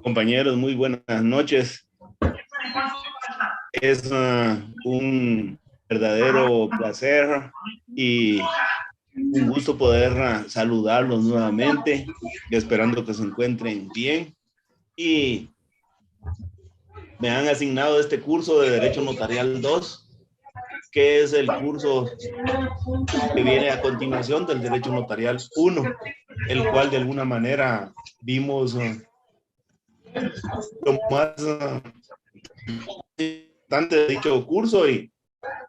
Compañeros, muy buenas noches. Es un verdadero placer y un gusto poder saludarlos nuevamente, esperando que se encuentren bien. Y me han asignado este curso de Derecho Notarial 2, que es el curso que viene a continuación del Derecho Notarial 1, el cual de alguna manera vimos lo más importante de dicho curso, y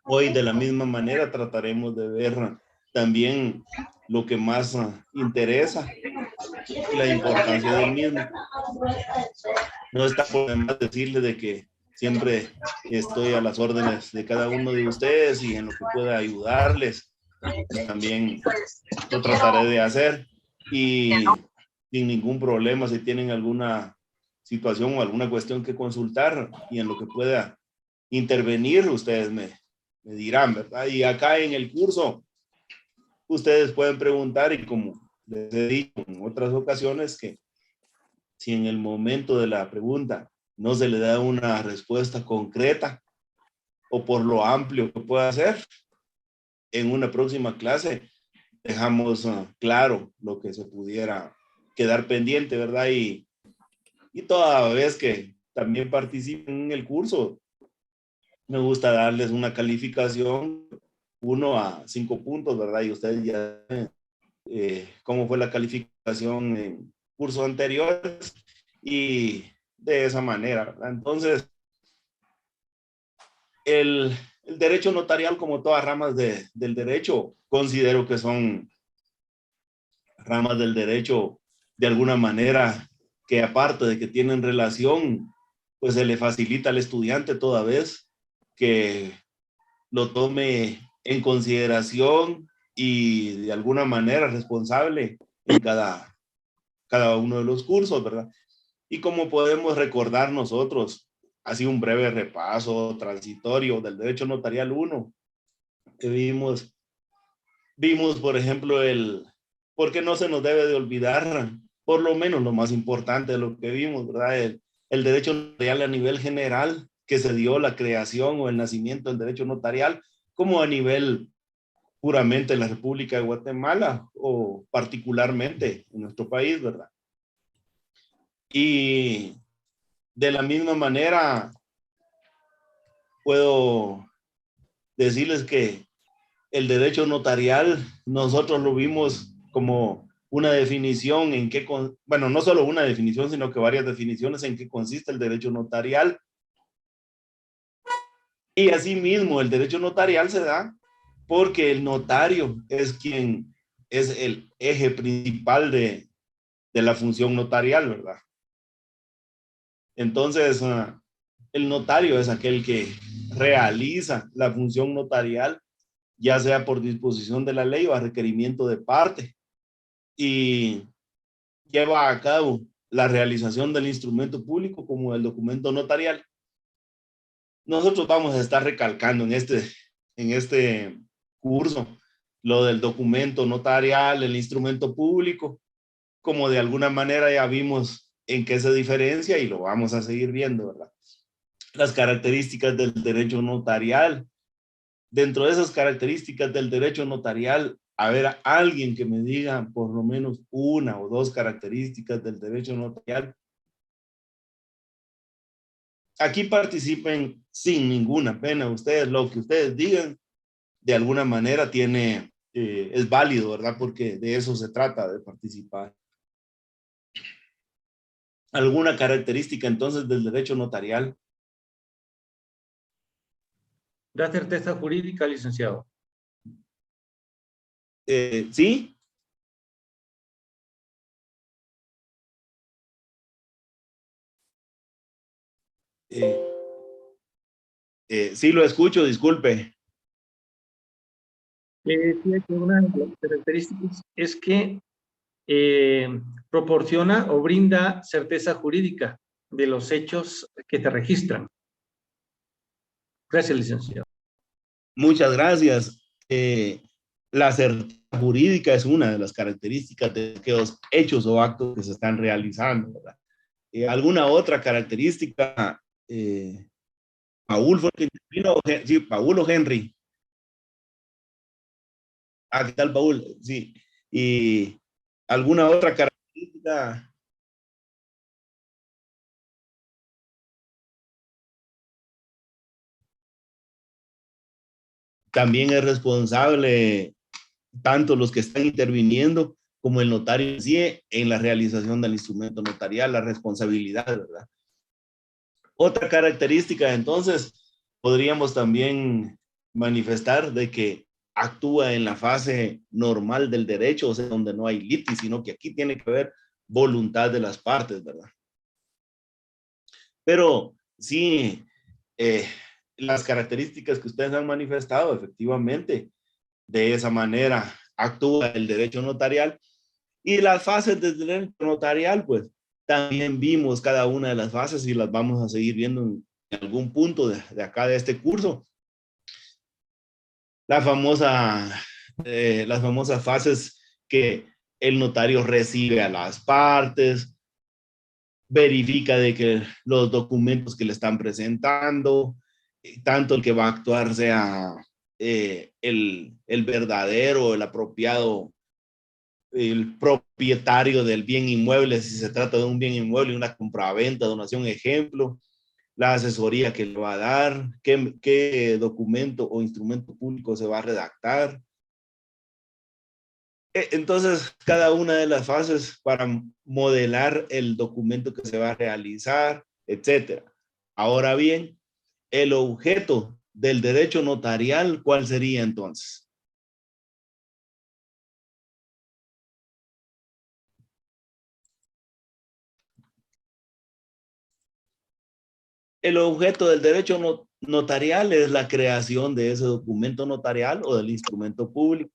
hoy de la misma manera trataremos de ver también lo que más interesa y la importancia del mismo. No está por demás decirle de que siempre estoy a las órdenes de cada uno de ustedes y en lo que pueda ayudarles, pues también lo trataré de hacer, y sin ningún problema si tienen alguna situación o alguna cuestión que consultar y en lo que pueda intervenir, ustedes me dirán, ¿verdad? Y acá en el curso ustedes pueden preguntar, y como les he dicho en otras ocasiones, que si en el momento de la pregunta no se le da una respuesta concreta o por lo amplio que pueda ser, en una próxima clase dejamos claro lo que se pudiera quedar pendiente, ¿verdad? Y toda vez que también participen en el curso, me gusta darles una calificación 1 a 5 puntos, ¿verdad? Y ustedes ya saben cómo fue la calificación en cursos anteriores, y de esa manera, ¿verdad? Entonces, el derecho notarial, como todas ramas del derecho, considero que son ramas del derecho de alguna manera que, aparte de que tienen relación, pues se le facilita al estudiante toda vez que lo tome en consideración y de alguna manera responsable en cada uno de los cursos, ¿verdad? Y como podemos recordar nosotros, así un breve repaso transitorio del derecho notarial 1, que vimos, por ejemplo, por qué no se nos debe de olvidar, por lo menos lo más importante de lo que vimos, ¿verdad? El derecho notarial a nivel general, que se dio la creación o el nacimiento del derecho notarial, como a nivel puramente en la República de Guatemala o particularmente en nuestro país, ¿verdad? Y de la misma manera puedo decirles que el derecho notarial nosotros lo vimos como una definición bueno, no solo una definición, sino que varias definiciones en qué consiste el derecho notarial. Y asimismo, el derecho notarial se da porque el notario es quien es el eje principal de la función notarial, ¿verdad? Entonces, el notario es aquel que realiza la función notarial, ya sea por disposición de la ley o a requerimiento de parte, y lleva a cabo la realización del instrumento público como el documento notarial. Nosotros vamos a estar recalcando en este curso lo del documento notarial, el instrumento público, como de alguna manera ya vimos en qué se diferencia y lo vamos a seguir viendo, ¿verdad? Las características del derecho notarial. Dentro de esas características del derecho notarial, a ver, a alguien que me diga por lo menos una o dos características del derecho notarial. Aquí participen sin ninguna pena. Ustedes, lo que ustedes digan, de alguna manera es válido, ¿verdad? Porque de eso se trata, de participar. ¿Alguna característica entonces del derecho notarial? Da certeza jurídica, licenciado. ¿Sí? Sí, lo escucho, disculpe. Una de las características es que proporciona o brinda certeza jurídica. de los hechos que te registran. Gracias, licenciado. Muchas gracias. La certeza jurídica es una de las características de aquellos hechos o actos que se están realizando, ¿verdad? ¿Alguna otra característica? Paul fue el que intervino. Sí, Paul o Henry. ¿Qué tal, Paul? Sí. ¿Y alguna otra característica? También es responsable tanto los que están interviniendo como el notario en sí en la realización del instrumento notarial, la responsabilidad, ¿verdad? Otra característica, entonces, podríamos también manifestar de que actúa en la fase normal del derecho, o sea, donde no hay litis, sino que aquí tiene que haber voluntad de las partes, ¿verdad? Pero sí, las características que ustedes han manifestado, efectivamente, de esa manera actúa el derecho notarial. Y las fases del derecho notarial, pues también vimos cada una de las fases y las vamos a seguir viendo en algún punto de acá de este curso. La famosa, las famosas fases que el notario recibe a las partes, verifica de que los documentos que le están presentando, tanto el que va a actuar sea el verdadero, el apropiado, el propietario del bien inmueble, si se trata de un bien inmueble, una compraventa, donación, ejemplo, la asesoría que le va a dar, qué documento o instrumento público se va a redactar. Entonces, cada una de las fases para modelar el documento que se va a realizar, etcétera. Ahora bien, el objeto del derecho notarial, ¿cuál sería entonces? El objeto del derecho notarial es la creación de ese documento notarial o del instrumento público.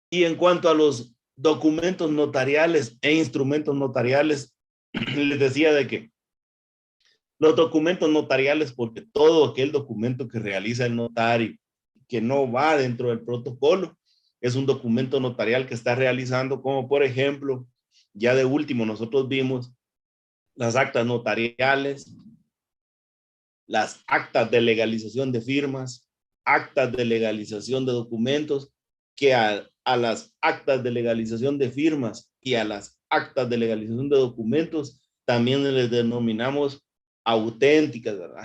Y en cuanto a los documentos notariales e instrumentos notariales, les decía de que los documentos notariales, porque todo aquel documento que realiza el notario, que no va dentro del protocolo, es un documento notarial que está realizando, como por ejemplo, ya de último nosotros vimos las actas notariales, las actas de legalización de firmas, actas de legalización de documentos, que a las actas de legalización de firmas y a las actas de legalización de documentos también les denominamos auténticas, ¿verdad?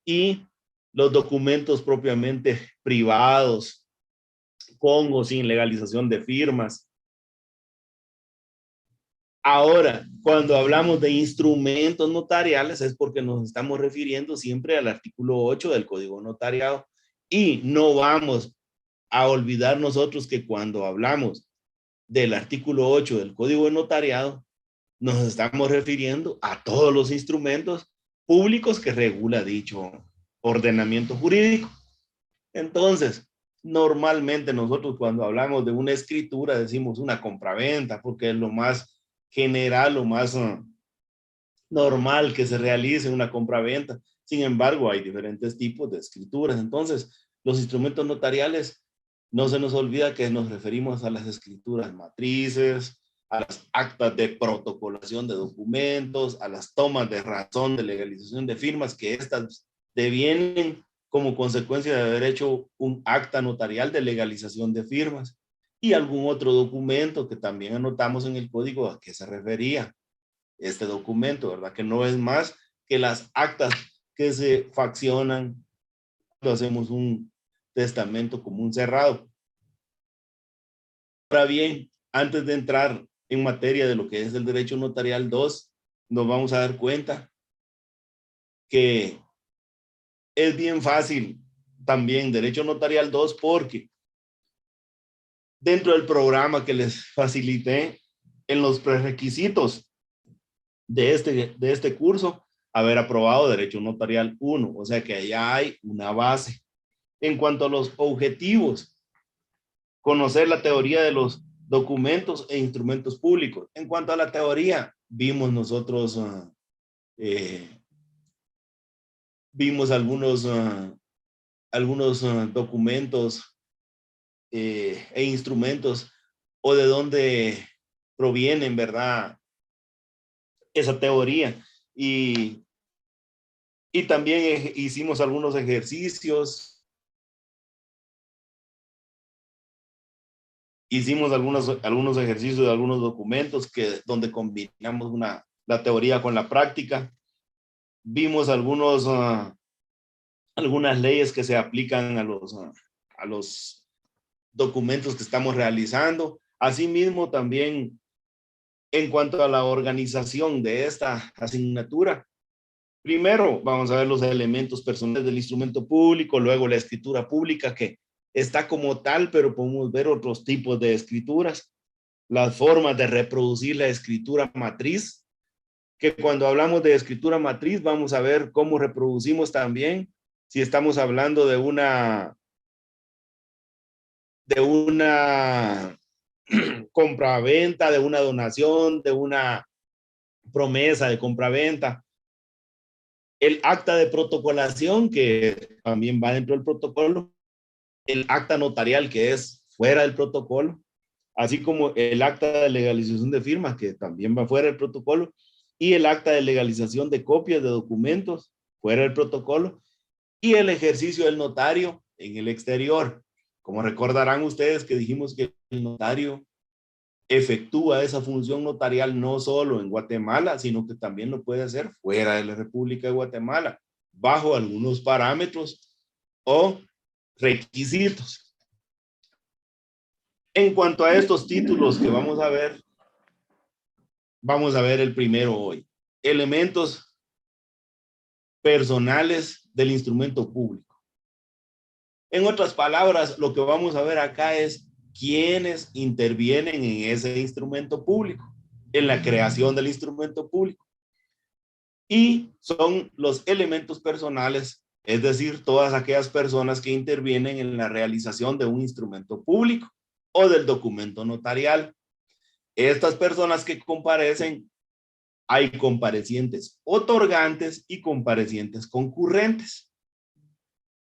Y los documentos propiamente privados, con o sin legalización de firmas. Ahora, cuando hablamos de instrumentos notariales es porque nos estamos refiriendo siempre al artículo 8 del Código Notariado y no vamos a olvidar nosotros que cuando hablamos del artículo 8 del Código Notariado nos estamos refiriendo a todos los instrumentos públicos que regula dicho ordenamiento jurídico. Entonces, normalmente nosotros cuando hablamos de una escritura decimos una compraventa porque es lo más general, lo más normal que se realice una compraventa. Sin embargo, hay diferentes tipos de escrituras. Entonces, los instrumentos notariales, no se nos olvida que nos referimos a las escrituras matrices, a las actas de protocolación de documentos, a las tomas de razón de legalización de firmas, que estas devienen como consecuencia de haber hecho un acta notarial de legalización de firmas y algún otro documento que también anotamos en el código a qué se refería este documento, ¿verdad? Que no es más que las actas que se faccionan cuando hacemos un testamento común cerrado. Ahora bien, antes de entrar en materia de lo que es el derecho notarial 2, nos vamos a dar cuenta que es bien fácil también derecho notarial 2 porque dentro del programa que les facilité en los prerequisitos de este curso, haber aprobado derecho notarial 1, o sea que allá hay una base. En cuanto a los objetivos, conocer la teoría de los documentos e instrumentos públicos. En cuanto a la teoría, vimos nosotros Vimos algunos documentos e instrumentos o de dónde provienen, ¿verdad? Esa teoría. Y también hicimos algunos ejercicios. Hicimos algunos ejercicios de algunos documentos donde combinamos la teoría con la práctica. Vimos algunas leyes que se aplican a los documentos que estamos realizando. Asimismo, también en cuanto a la organización de esta asignatura, primero vamos a ver los elementos personales del instrumento público, luego la escritura pública, que está como tal, pero podemos ver otros tipos de escrituras, las formas de reproducir la escritura matriz, que cuando hablamos de escritura matriz vamos a ver cómo reproducimos también, si estamos hablando de una compraventa, de una donación, de una promesa de compraventa. El acta de protocolación, que también va dentro del protocolo, el acta notarial, que es fuera del protocolo, así como el acta de legalización de firmas, que también va fuera del protocolo, y el acta de legalización de copias de documentos fuera del protocolo, y el ejercicio del notario en el exterior. Como recordarán ustedes que dijimos que el notario efectúa esa función notarial no solo en Guatemala, sino que también lo puede hacer fuera de la República de Guatemala, bajo algunos parámetros o requisitos. En cuanto a estos títulos que vamos a ver el primero hoy. Elementos personales del instrumento público. En otras palabras, lo que vamos a ver acá es quiénes intervienen en ese instrumento público, en la creación del instrumento público. Y son los elementos personales, es decir, todas aquellas personas que intervienen en la realización de un instrumento público o del documento notarial. Estas personas que comparecen, hay comparecientes otorgantes y comparecientes concurrentes.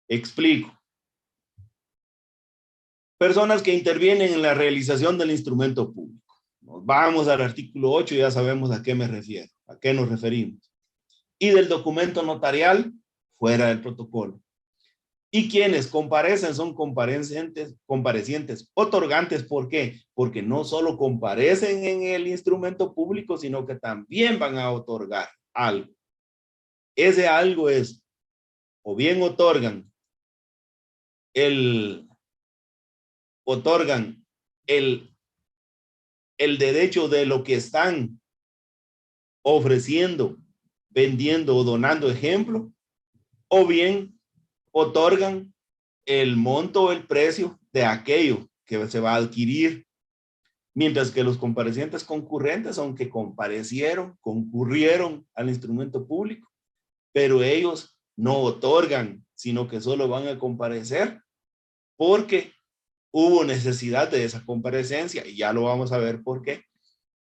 Explico. Personas que intervienen en la realización del instrumento público. Nos vamos al artículo 8 y ya sabemos a qué me refiero, a qué nos referimos. Y del documento notarial, fuera del protocolo. Y quienes comparecen son comparecientes otorgantes. ¿Por qué? Porque no solo comparecen en el instrumento público, sino que también van a otorgar algo. Ese algo es, o bien otorgan el derecho de lo que están ofreciendo, vendiendo o donando, ejemplo, o bien otorgan el monto o el precio de aquello que se va a adquirir, mientras que los comparecientes concurrentes, aunque concurrieron al instrumento público, pero ellos no otorgan, sino que solo van a comparecer porque hubo necesidad de esa comparecencia, y ya lo vamos a ver por qué.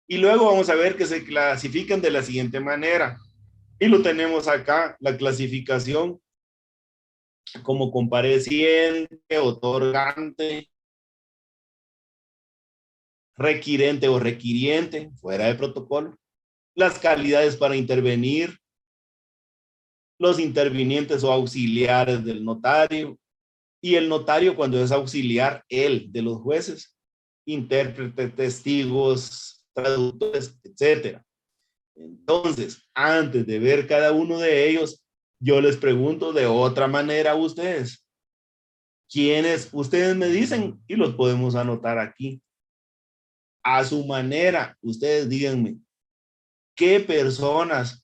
Y luego vamos a ver que se clasifican de la siguiente manera, y lo tenemos acá, la clasificación como compareciente, otorgante, requirente o requiriente, fuera de protocolo, las calidades para intervenir, los intervinientes o auxiliares del notario, y el notario cuando es auxiliar, él de los jueces, intérpretes, testigos, traductores, etc. Entonces, antes de ver cada uno de ellos, yo les pregunto de otra manera a ustedes. ¿Quiénes? Ustedes me dicen y los podemos anotar aquí. A su manera, ustedes díganme, ¿qué personas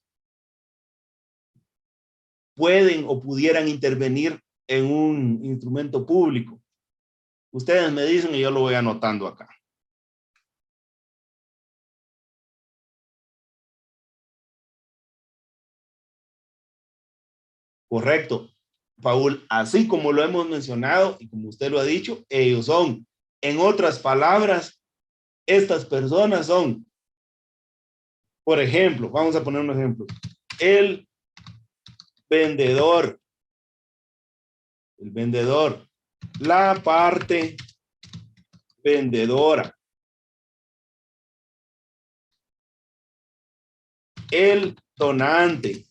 pueden o pudieran intervenir en un instrumento público? Ustedes me dicen y yo lo voy anotando acá. Correcto, Paul, así como lo hemos mencionado y como usted lo ha dicho, ellos son, en otras palabras, estas personas son, por ejemplo, vamos a poner un ejemplo, el vendedor. El vendedor. La parte vendedora. El donante.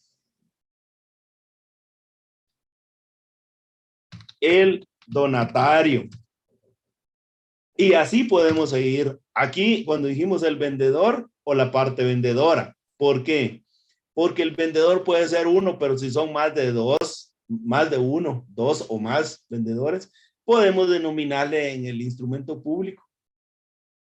El donatario. Y así podemos seguir. Aquí, cuando dijimos el vendedor o la parte vendedora. ¿Por qué? Porque el vendedor puede ser uno, pero si son más de dos, más de uno, dos o más vendedores, podemos denominarle en el instrumento público,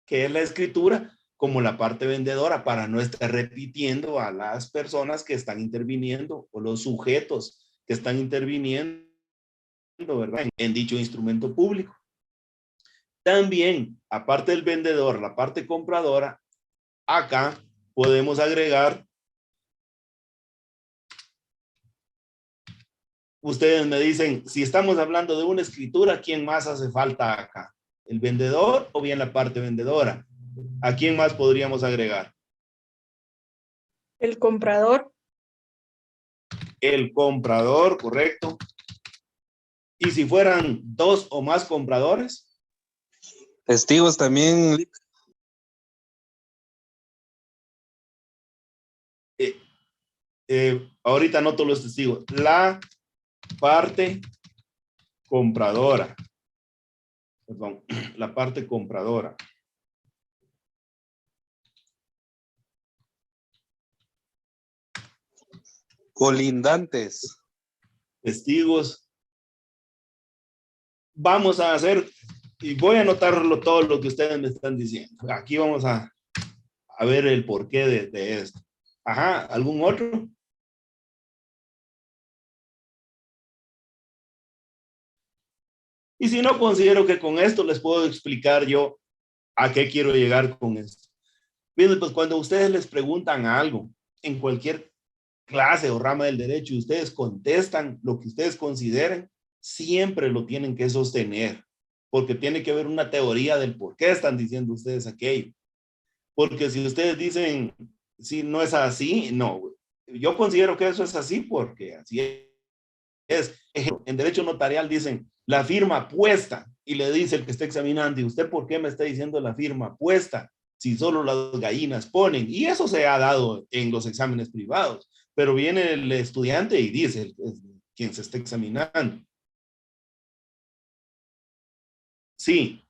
que es la escritura, como la parte vendedora, para no estar repitiendo a las personas que están interviniendo o los sujetos que están interviniendo, ¿verdad? En dicho instrumento público. También, aparte del vendedor, la parte compradora, acá podemos agregar, ustedes me dicen, si estamos hablando de una escritura, ¿quién más hace falta acá? ¿El vendedor o bien la parte vendedora? ¿A quién más podríamos agregar? El comprador. El comprador, correcto. ¿Y si fueran dos o más compradores? Testigos también. Ahorita anoto los testigos. La parte compradora. Perdón, la parte compradora. Colindantes. Testigos. Vamos a hacer, y voy a anotarlo todo lo que ustedes me están diciendo. Aquí vamos a ver el porqué de esto. Ajá, ¿algún otro? Y si no, considero que con esto les puedo explicar yo a qué quiero llegar con esto. Bien, pues cuando ustedes les preguntan algo en cualquier clase o rama del derecho y ustedes contestan lo que ustedes consideren, siempre lo tienen que sostener, porque tiene que haber una teoría del por qué están diciendo ustedes aquello. Porque si ustedes dicen, si no es así, no. Yo considero que eso es así porque así es. En derecho notarial dicen la firma puesta y le dice el que está examinando, ¿y usted por qué me está diciendo la firma puesta? Si solo las gallinas ponen. Y eso se ha dado en los exámenes privados. Pero viene el estudiante y dice, quien se está examinando. Sí,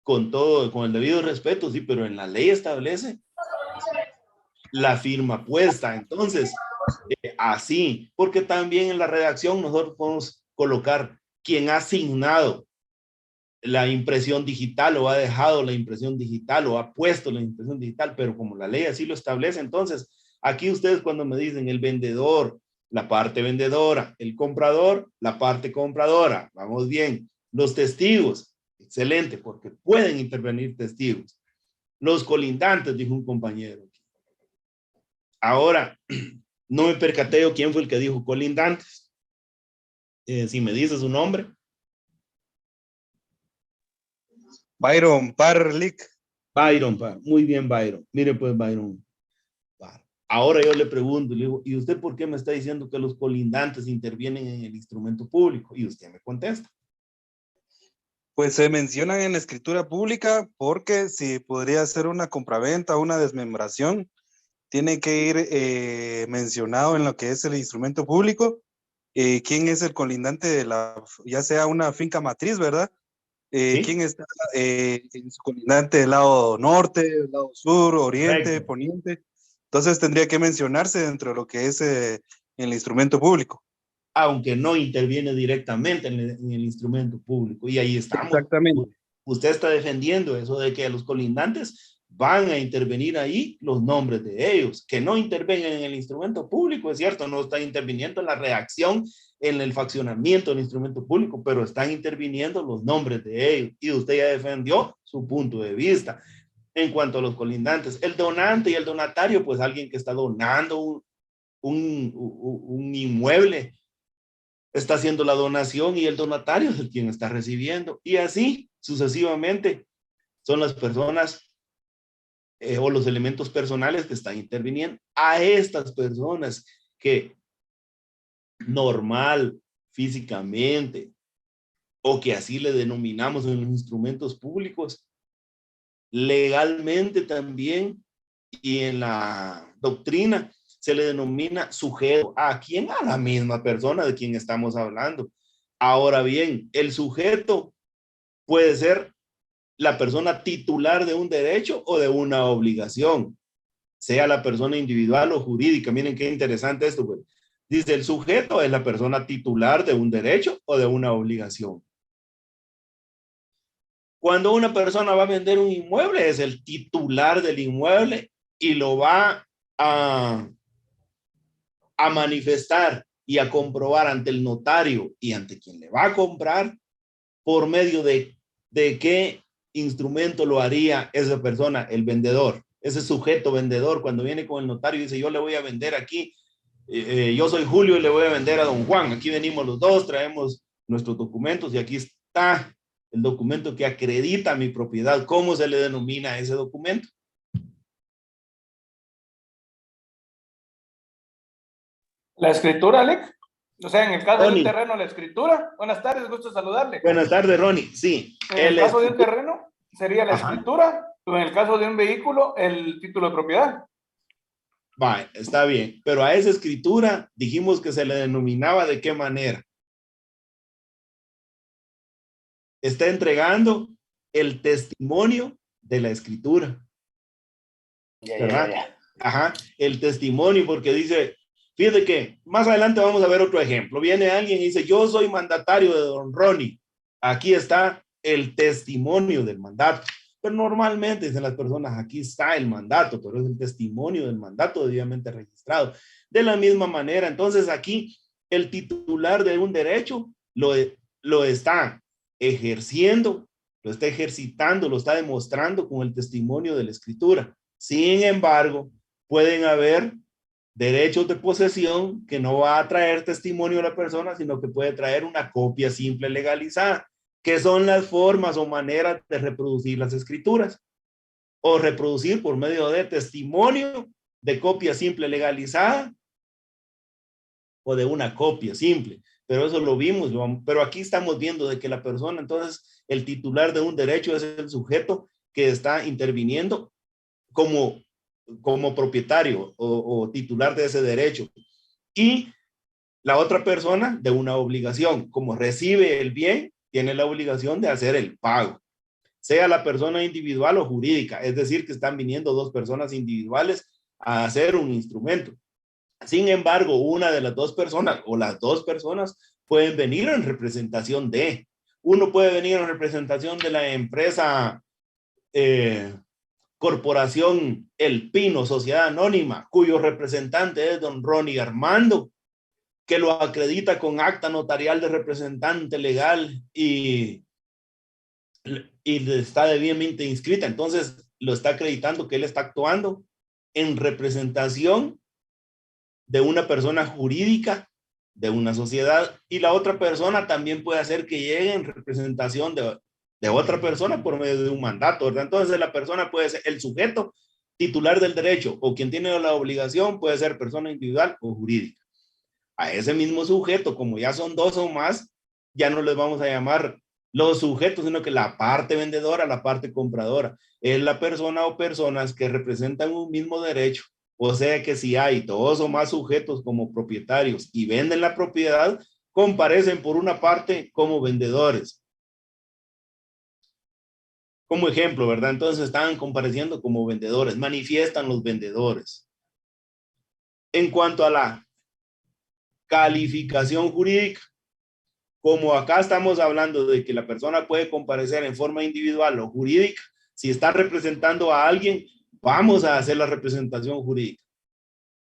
con todo, con el debido respeto, sí, pero en la ley establece la firma puesta. Entonces, así, porque también en la redacción nosotros podemos colocar quien ha asignado la impresión digital o ha dejado la impresión digital o ha puesto la impresión digital, pero como la ley así lo establece, entonces aquí ustedes cuando me dicen el vendedor, la parte vendedora, el comprador, la parte compradora, vamos bien, los testigos, excelente, porque pueden intervenir testigos. Los colindantes, dijo un compañero. Ahora, no me percateo quién fue el que dijo colindantes. Si me dice su nombre. Byron Parlick. Byron, muy bien, Byron. Mire pues, Byron. Ahora yo le pregunto, le digo, ¿y usted por qué me está diciendo que los colindantes intervienen en el instrumento público? Y usted me contesta. Pues se mencionan en la escritura pública porque si podría ser una compraventa o una desmembración, tiene que ir mencionado en lo que es el instrumento público, quién es el colindante de ya sea una finca matriz, ¿verdad? ¿Sí? ¿Quién está en su colindante del lado norte, del lado sur, oriente, Correcto. poniente? Entonces tendría que mencionarse dentro de lo que es el instrumento público. Aunque no interviene directamente en el instrumento público. Y ahí estamos. Exactamente. Usted está defendiendo eso de que los colindantes van a intervenir ahí los nombres de ellos, que no intervengan en el instrumento público, es cierto, no están interviniendo en la redacción, en el faccionamiento del instrumento público, pero están interviniendo los nombres de ellos. Y usted ya defendió su punto de vista. En cuanto a los colindantes, el donante y el donatario, pues alguien que está donando un inmueble, está haciendo la donación y el donatario es el quien está recibiendo. Y así sucesivamente son las personas o los elementos personales que están interviniendo. A estas personas que normal, físicamente, o que así le denominamos en los instrumentos públicos, legalmente también y en la doctrina se le denomina sujeto. ¿A quién? A la misma persona de quien estamos hablando. Ahora bien, el sujeto puede ser la persona titular de un derecho o de una obligación, sea la persona individual o jurídica. Miren qué interesante esto, pues. Dice, el sujeto es la persona titular de un derecho o de una obligación. Cuando una persona va a vender un inmueble, es el titular del inmueble y lo va a manifestar y a comprobar ante el notario y ante quien le va a comprar por medio de qué instrumento lo haría esa persona, el vendedor, ese sujeto vendedor, cuando viene con el notario y dice, yo le voy a vender aquí, yo soy Julio y le voy a vender a don Juan, aquí venimos los dos, traemos nuestros documentos y aquí está el documento que acredita mi propiedad. ¿Cómo se le denomina ese documento? La escritura, Alec. O sea, en el caso de Ronnie. un terreno, la escritura. Buenas tardes, gusto saludarle. Buenas tardes, Ronnie. Sí. En el caso de un terreno, sería la escritura. O en el caso de un vehículo, el título de propiedad. Va, está bien. Pero a esa escritura dijimos que se le denominaba ¿de qué manera? Está entregando el testimonio de la escritura. ¿Verdad? Ajá, el testimonio, porque dice, fíjate que más adelante vamos a ver otro ejemplo. Viene alguien y dice, yo soy mandatario de don Ronnie. Aquí está el testimonio del mandato. Pero normalmente dicen las personas, aquí está el mandato, pero es el testimonio del mandato debidamente registrado. De la misma manera, entonces aquí el titular de un derecho lo está ejerciendo, lo está ejercitando, lo está demostrando con el testimonio de la escritura. Sin embargo, pueden haber derechos de posesión que no va a traer testimonio a la persona, sino que puede traer una copia simple legalizada, que son las formas o maneras de reproducir las escrituras, o reproducir por medio de testimonio, de copia simple legalizada, o de una copia simple. Pero eso lo vimos, pero aquí estamos viendo de que la persona, entonces, el titular de un derecho es el sujeto que está interviniendo como propietario o titular de ese derecho. Y la otra persona de una obligación, como recibe el bien, tiene la obligación de hacer el pago, sea la persona individual o jurídica, es decir, que están viniendo dos personas individuales a hacer un instrumento. Sin embargo, una de las dos personas o las dos personas pueden venir en representación de, uno puede venir en representación de la empresa Corporación El Pino, Sociedad Anónima, cuyo representante es don Ronnie Armando, que lo acredita con acta notarial de representante legal y está debidamente inscrita. Entonces, lo está acreditando que él está actuando en representación de una persona jurídica, de una sociedad, y la otra persona también puede hacer que llegue en representación de otra persona por medio de un mandato, ¿verdad? Entonces la persona puede ser el sujeto titular del derecho o quien tiene la obligación puede ser persona individual o jurídica. A ese mismo sujeto, como ya son dos o más, ya no les vamos a llamar los sujetos, sino que la parte vendedora, la parte compradora, es la persona o personas que representan un mismo derecho. O sea que si hay dos o más sujetos como propietarios y venden la propiedad, comparecen por una parte como vendedores. Como ejemplo, ¿verdad? Entonces están compareciendo como vendedores, manifiestan los vendedores. En cuanto a la calificación jurídica, como acá estamos hablando de que la persona puede comparecer en forma individual o jurídica, si está representando a alguien, vamos a hacer la representación jurídica.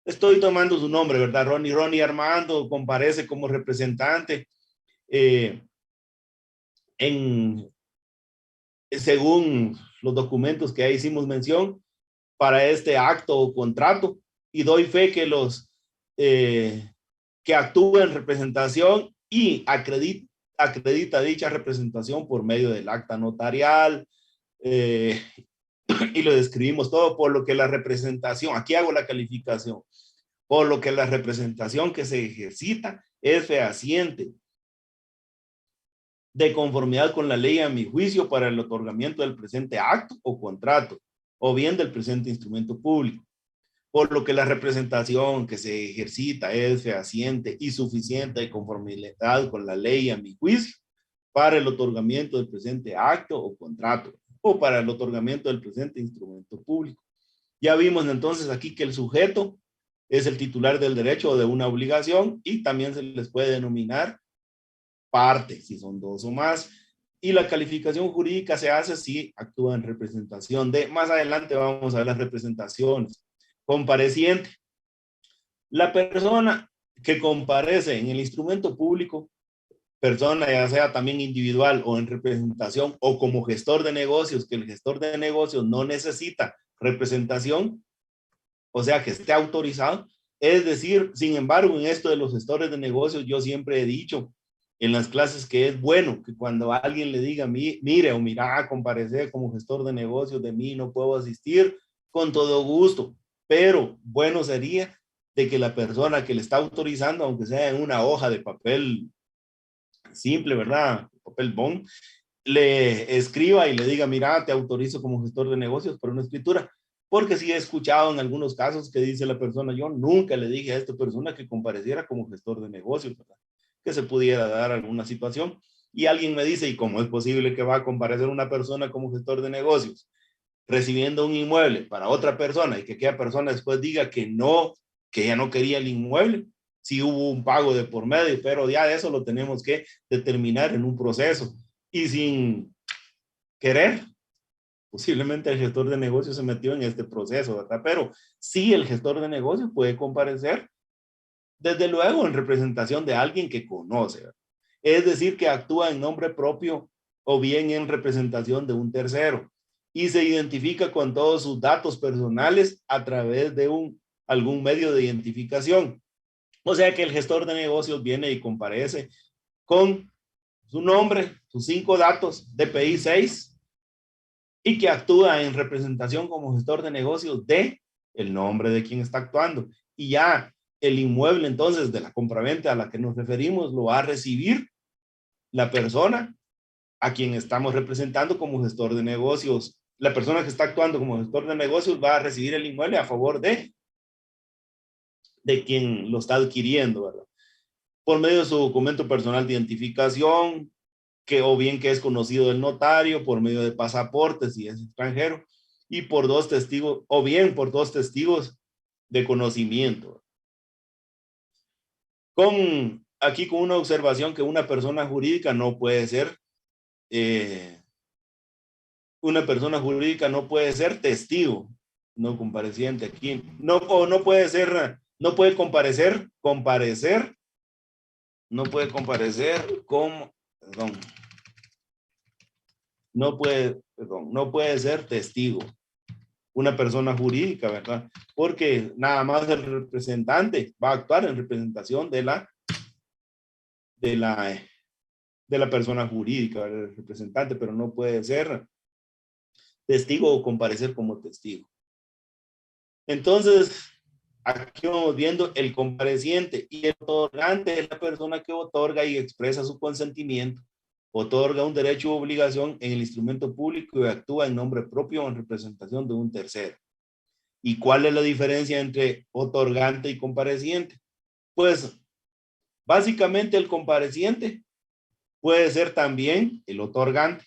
Estoy tomando su nombre, ¿verdad? Ronnie Armando comparece como representante según los documentos que ahí hicimos mención para este acto o contrato, y doy fe que los que actúen en representación y acredita dicha representación por medio del acta notarial, y lo describimos todo, por lo que la representación, aquí hago la calificación, por lo que la representación que se ejercita es fehaciente, de conformidad con la ley a mi juicio para el otorgamiento del presente acto o contrato, o bien del presente instrumento público. Por lo que la representación que se ejercita es fehaciente y suficiente de conformidad con la ley a mi juicio para el otorgamiento del presente acto o contrato, o para el otorgamiento del presente instrumento público. Ya vimos entonces aquí que el sujeto es el titular del derecho o de una obligación, y también se les puede denominar parte, si son dos o más, y la calificación jurídica se hace si actúa en representación de. Más adelante vamos a ver las representaciones. Compareciente. La persona que comparece en el instrumento público, persona ya sea también individual o en representación, o como gestor de negocios, que el gestor de negocios no necesita representación, o sea que esté autorizado. Es decir, sin embargo, en esto de los gestores de negocios, yo siempre he dicho en las clases que es bueno que cuando alguien le diga, mire o mira, comparecer como gestor de negocios de mí, no puedo asistir, con todo gusto, pero bueno sería de que la persona que le está autorizando, aunque sea en una hoja de papel simple, ¿verdad? Papel bond, le escriba y le diga, mira, te autorizo como gestor de negocios por una escritura. Porque sí he escuchado en algunos casos que dice la persona, yo nunca le dije a esta persona que compareciera como gestor de negocios, ¿verdad? Que se pudiera dar alguna situación. Y alguien me dice, ¿y cómo es posible que va a comparecer una persona como gestor de negocios recibiendo un inmueble para otra persona y que aquella persona después diga que no, que ya no quería el inmueble? Si hubo un pago de por medio, pero ya de eso lo tenemos que determinar en un proceso. Y sin querer, posiblemente el gestor de negocios se metió en este proceso, ¿verdad? Pero sí, el gestor de negocios puede comparecer, desde luego, en representación de alguien que conoce, ¿verdad? Es decir, que actúa en nombre propio o bien en representación de un tercero y se identifica con todos sus datos personales a través de algún medio de identificación. O sea que el gestor de negocios viene y comparece con su nombre, sus 5 datos, DPI 6, y que actúa en representación como gestor de negocios de el nombre de quien está actuando. Y ya el inmueble, entonces, de la compraventa a la que nos referimos, lo va a recibir la persona a quien estamos representando como gestor de negocios. La persona que está actuando como gestor de negocios va a recibir el inmueble a favor de quien lo está adquiriendo, ¿verdad? Por medio de su documento personal de identificación, que o bien que es conocido del notario, por medio de pasaporte si es extranjero, y por 2 testigos, o bien por 2 testigos de conocimiento. Aquí con una observación que una persona jurídica no puede ser, testigo, no compareciente aquí, no puede ser, no puede comparecer como, no puede ser testigo una persona jurídica, ¿verdad? Porque nada más el representante va a actuar en representación de la persona jurídica, ¿verdad? El representante, pero no puede ser testigo o comparecer como testigo. Entonces, aquí vamos viendo el compareciente, y el otorgante es la persona que otorga y expresa su consentimiento, otorga un derecho u obligación en el instrumento público y actúa en nombre propio o en representación de un tercero. ¿Y cuál es la diferencia entre otorgante y compareciente? Pues básicamente el compareciente puede ser también el otorgante.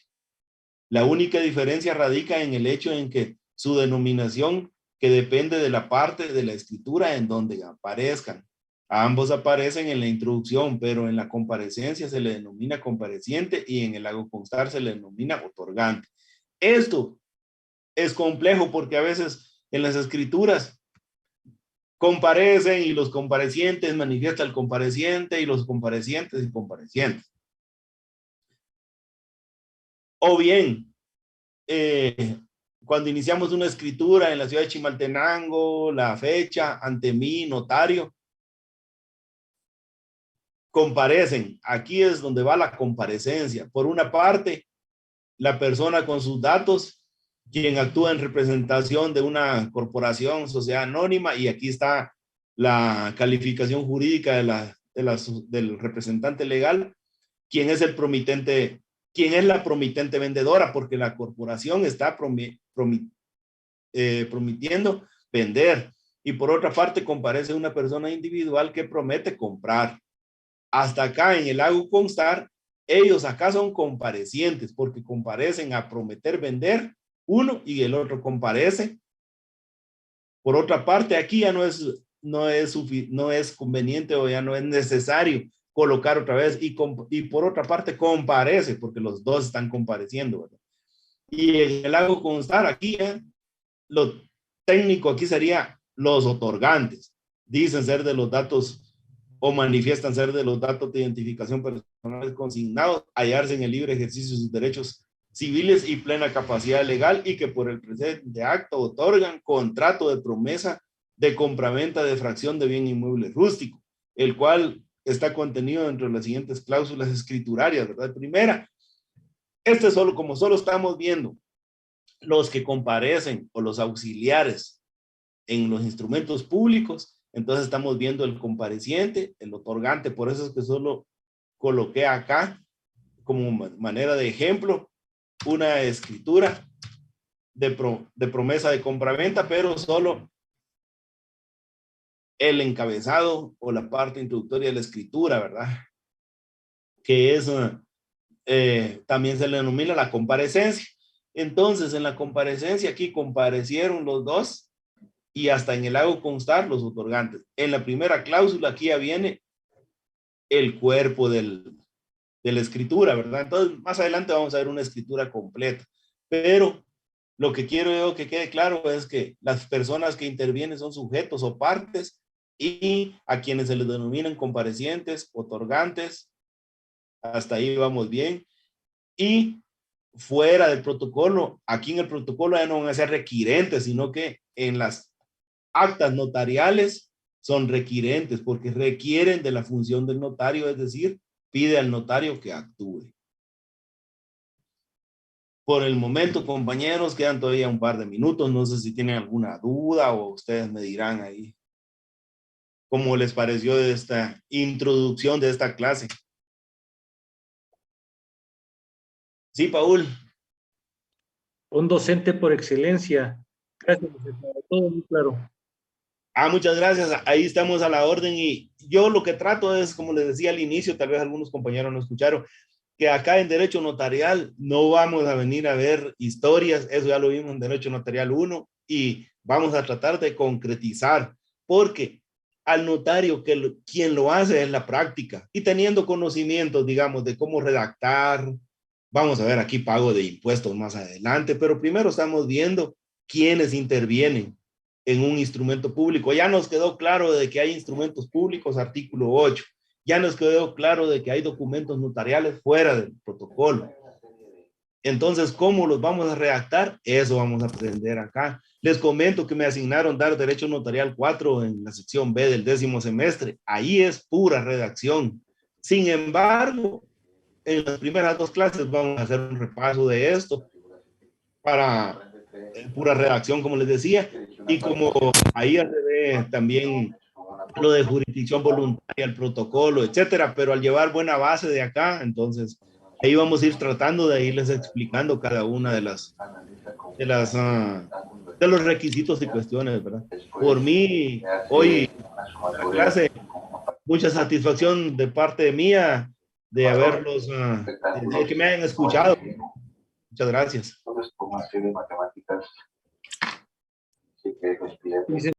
La única diferencia radica en el hecho en que su denominación, que depende de la parte de la escritura en donde aparezcan. Ambos aparecen en la introducción, pero en la comparecencia se le denomina compareciente y en el hago constar se le denomina otorgante. Esto es complejo porque a veces en las escrituras comparecen y los comparecientes manifiesta el compareciente y los comparecientes y comparecientes. O bien, cuando iniciamos una escritura en la ciudad de Chimaltenango, la fecha, ante mí, notario, comparecen. Aquí es donde va la comparecencia. Por una parte, la persona con sus datos, quien actúa en representación de una corporación, sociedad anónima, y aquí está la calificación jurídica del representante legal, quién es el promitente, quién es la promitente vendedora, porque la corporación está promitiendo vender. Y por otra parte, comparece una persona individual que promete comprar. Hasta acá en el hago constar, ellos acá son comparecientes porque comparecen a prometer vender uno y el otro comparece. Por otra parte, aquí ya no es conveniente o ya no es necesario colocar otra vez y por otra parte comparece porque los dos están compareciendo, ¿verdad? Y en el hago constar aquí, lo técnico aquí sería los otorgantes. Dicen ser de los datos o manifiestan ser de los datos de identificación personales consignados, hallarse en el libre ejercicio de sus derechos civiles y plena capacidad legal y que por el presente acto otorgan contrato de promesa de compraventa de fracción de bien inmueble rústico, el cual está contenido dentro de las siguientes cláusulas escriturarias, ¿verdad? Primera, como solo estamos viendo los que comparecen o los auxiliares en los instrumentos públicos, entonces estamos viendo el compareciente, el otorgante, por eso es que solo coloqué acá como manera de ejemplo una escritura de promesa de compraventa, pero solo el encabezado o la parte introductoria de la escritura, ¿verdad? Que es, también se le denomina la comparecencia. Entonces, en la comparecencia aquí comparecieron los dos y hasta en el hago constar los otorgantes. En la primera cláusula aquí ya viene el cuerpo de la escritura, ¿verdad? Entonces, más adelante vamos a ver una escritura completa, pero lo que quiero yo que quede claro es que las personas que intervienen son sujetos o partes y a quienes se les denominan comparecientes, otorgantes, hasta ahí vamos bien. Y fuera del protocolo, aquí en el protocolo ya no van a ser requirentes, sino que en las actas notariales son requirentes porque requieren de la función del notario, es decir, pide al notario que actúe. Por el momento, compañeros, quedan todavía un par de minutos. No sé si tienen alguna duda o ustedes me dirán ahí cómo les pareció de esta introducción de esta clase. Sí, Paul. Un docente por excelencia. Gracias, todo muy claro. Muchas gracias. Ahí estamos a la orden y yo lo que trato es, como les decía al inicio, tal vez algunos compañeros no escucharon, que acá en Derecho Notarial no vamos a venir a ver historias, eso ya lo vimos en Derecho Notarial 1 y vamos a tratar de concretizar, porque al notario quien lo hace es la práctica y teniendo conocimientos, digamos, de cómo redactar, vamos a ver aquí pago de impuestos más adelante, pero primero estamos viendo quiénes intervienen en un instrumento público. Ya nos quedó claro de que hay instrumentos públicos, artículo 8. Ya nos quedó claro de que hay documentos notariales fuera del protocolo. Entonces, ¿cómo los vamos a redactar? Eso vamos a aprender acá. Les comento que me asignaron dar Derecho Notarial 4 en la sección B del 10º semestre. Ahí es pura redacción. Sin embargo, en las primeras 2 clases vamos a hacer un repaso de esto para pura redacción, como les decía, y como ahí ya se ve también lo de jurisdicción voluntaria, el protocolo, etcétera, pero al llevar buena base de acá, entonces ahí vamos a ir tratando de irles explicando cada una de los requisitos y cuestiones, ¿verdad? Por mí, hoy la clase, mucha satisfacción de parte mía de haberlos, de que me hayan escuchado. Muchas gracias.